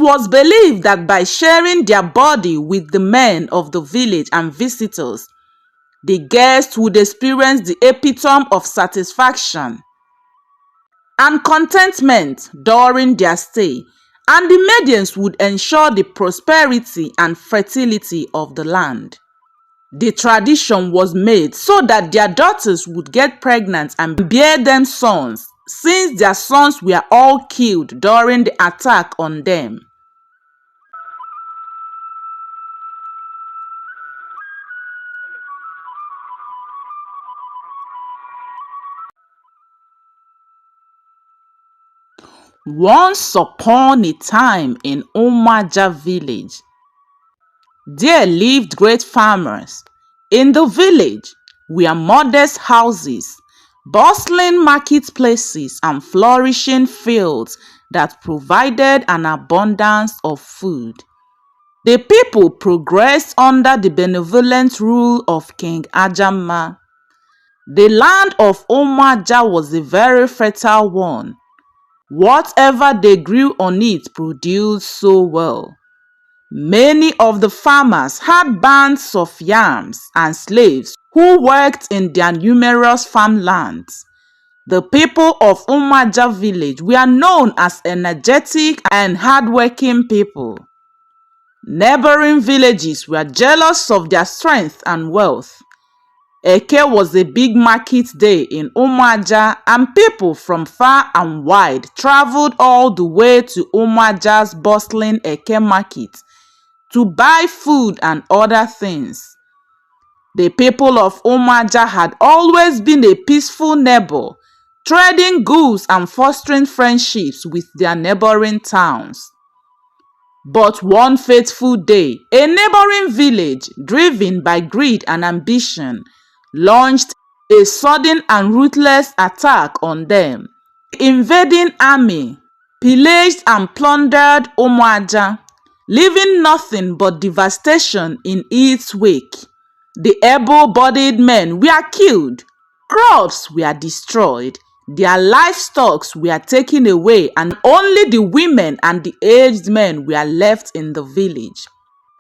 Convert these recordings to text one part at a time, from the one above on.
was believed that by sharing their body with the men of the village and visitors, the guests would experience the epitome of satisfaction and contentment during their stay, and the maidens would ensure the prosperity and fertility of the land. The tradition was made so that their daughters would get pregnant and bear them sons, since their sons were all killed during the attack on them. Once upon a time in Umja village, there lived great farmers. In the village were modest houses, bustling marketplaces, and flourishing fields that provided an abundance of food. The people progressed under the benevolent rule of King Ajama. The land of Umja was a very fertile one. Whatever they grew on it produced so well. Many of the farmers had bands of yams and slaves who worked in their numerous farmlands. The people of Umja village were known as energetic and hardworking people. Neighboring villages were jealous of their strength and wealth. Eke was a big market day in Umja, and people from far and wide traveled all the way to Umja's bustling Eke market to buy food and other things. The people of Umja had always been a peaceful neighbor, trading goods and fostering friendships with their neighboring towns. But one fateful day, a neighboring village, driven by greed and ambition, launched a sudden and ruthless attack on them. The invading army pillaged and plundered Umja, leaving nothing but devastation in its wake. The able-bodied men were killed, crops were destroyed, their livestock were taken away, and only the women and the aged men were left in the village.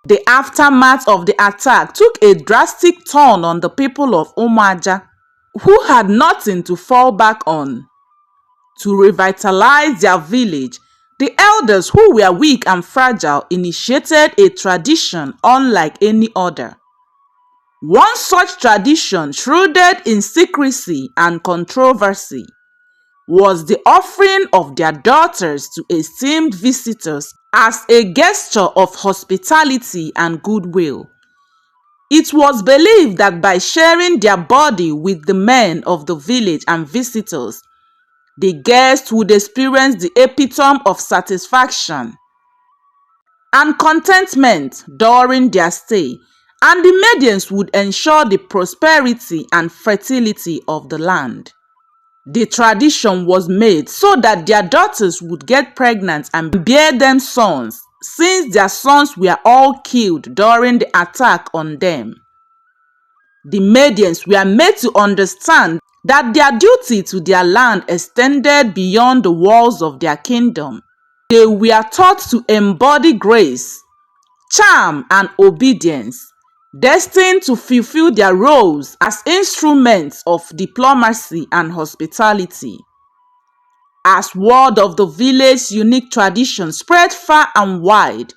The aftermath of the attack took a drastic turn on the people of Umja, who had nothing to fall back on. To revitalize their village, the elders, who were weak and fragile, initiated a tradition unlike any other. One such tradition, shrouded in secrecy and controversy, was the offering of their daughters to esteemed visitors as a gesture of hospitality and goodwill. It was believed that by sharing their body with the men of the village and visitors, the guests would experience the epitome of satisfaction and contentment during their stay, and the maidens would ensure the prosperity and fertility of the land. The tradition was made so that their daughters would get pregnant and bear them sons, since their sons were all killed during the attack on them. The maidens were made to understand that their duty to their land extended beyond the walls of their kingdom. They were taught to embody grace, charm, and obedience, destined to fulfill their roles as instruments of diplomacy and hospitality. As word of the village's unique tradition spread far and wide,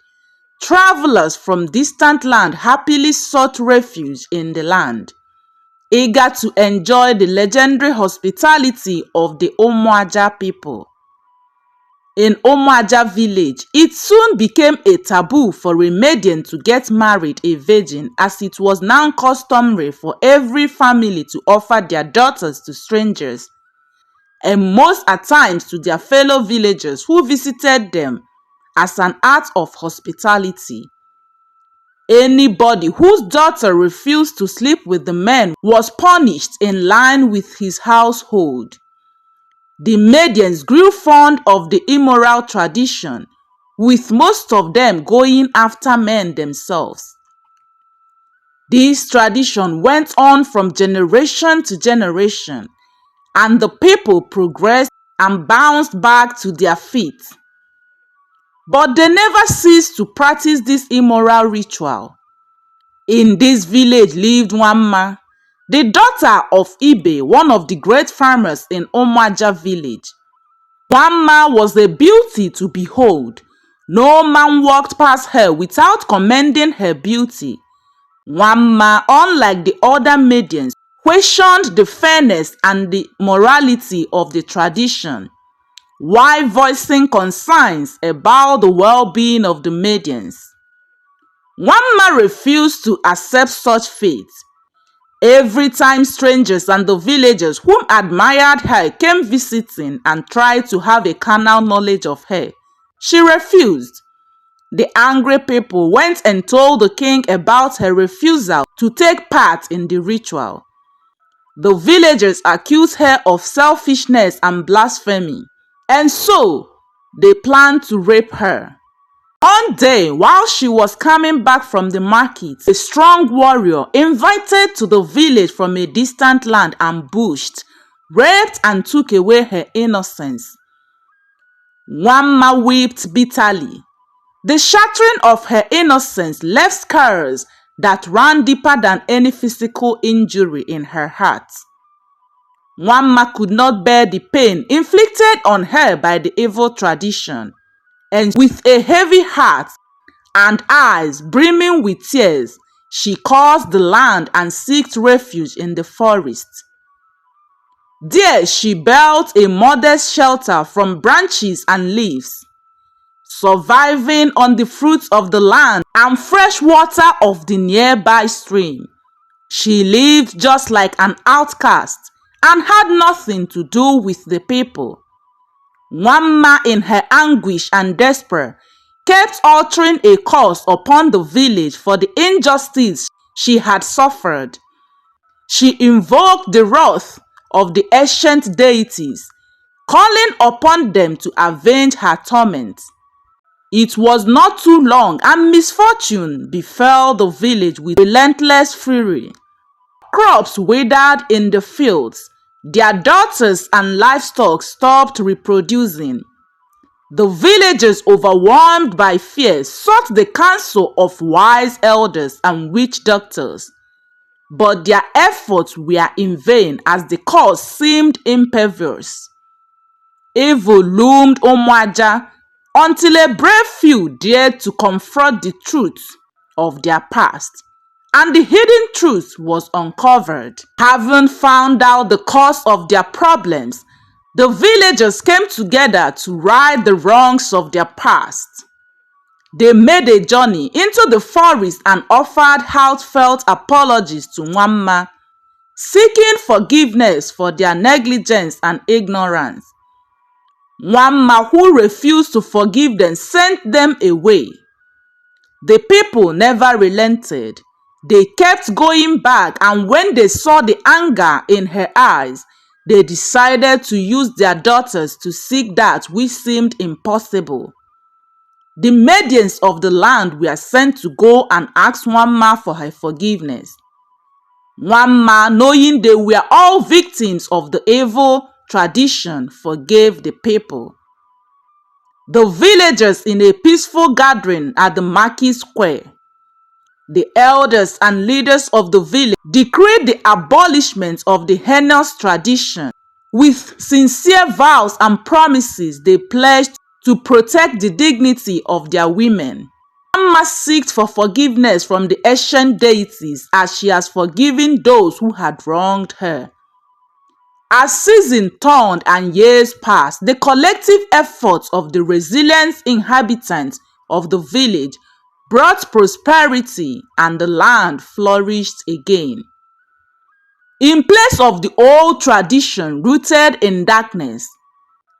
travelers from distant land happily sought refuge in the land, eager to enjoy the legendary hospitality of the Umja people. In Umja village, it soon became a taboo for a maiden to get married a virgin, as it was now customary for every family to offer their daughters to strangers, and most at times to their fellow villagers who visited them, as an act of hospitality. Anybody whose daughter refused to sleep with the men was punished in line with his household. The maidens grew fond of the immoral tradition, with most of them going after men themselves. This tradition went on from generation to generation, and the people progressed and bounced back to their feet. But they never ceased to practice this immoral ritual. In this village lived Wama, the daughter of Ibe, one of the great farmers in Umja village. Wama was a beauty to behold. No man walked past her without commending her beauty. Wama, unlike the other maidens, questioned the fairness and the morality of the tradition, while voicing concerns about the well-being of the maidens. Wama refused to accept such fate. Every time strangers and the villagers whom admired her came visiting and tried to have a carnal knowledge of her, she refused. The angry people went and told the king about her refusal to take part in the ritual. The villagers accused her of selfishness and blasphemy, and so they planned to rape her. One day, while she was coming back from the market, a strong warrior invited to the village from a distant land ambushed, raped and took away her innocence. Wama wept bitterly. The shattering of her innocence left scars that ran deeper than any physical injury in her heart. Wama could not bear the pain inflicted on her by the evil tradition, and with a heavy heart and eyes brimming with tears, she cursed the land and sought refuge in the forest. There she built a modest shelter from branches and leaves, surviving on the fruits of the land and fresh water of the nearby stream. She lived just like an outcast and had nothing to do with the people. Wama, in her anguish and despair, kept uttering a curse upon the village for the injustice she had suffered. She invoked the wrath of the ancient deities, calling upon them to avenge her torment. It was not too long and misfortune befell the village with relentless fury. Crops withered in the fields. Their daughters and livestock stopped reproducing. The villagers, overwhelmed by fear, sought the counsel of wise elders and witch doctors. But their efforts were in vain as the cause seemed impervious. Evil loomed Umja until a brave few dared to confront the truth of their past, and the hidden truth was uncovered. Having found out the cause of their problems, the villagers came together to right the wrongs of their past. They made a journey into the forest and offered heartfelt apologies to Wama, seeking forgiveness for their negligence and ignorance. Wama, who refused to forgive them, sent them away. The people never relented. They kept going back, and when they saw the anger in her eyes, they decided to use their daughters to seek that which seemed impossible. The maidens of the land were sent to go and ask Wama for her forgiveness. Wama, knowing they were all victims of the evil tradition, forgave the people. The villagers, in a peaceful gathering at the market square, the elders and leaders of the village decreed the abolishment of the heinous tradition. With sincere vows and promises, they pledged to protect the dignity of their women. Wama sought for forgiveness from the ancient deities as she has forgiven those who had wronged her. As seasons turned and years passed, the collective efforts of the resilient inhabitants of the village brought prosperity, and the land flourished again. In place of the old tradition rooted in darkness,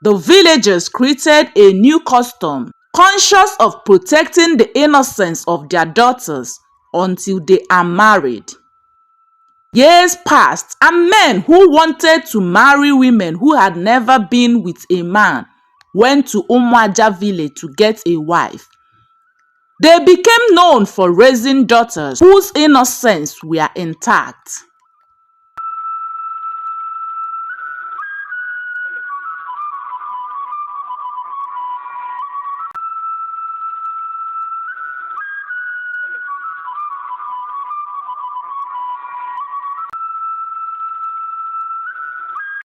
the villagers created a new custom, conscious of protecting the innocence of their daughters until they are married. Years passed, and men who wanted to marry women who had never been with a man went to Umja village to get a wife. They became known for raising daughters whose innocence were intact.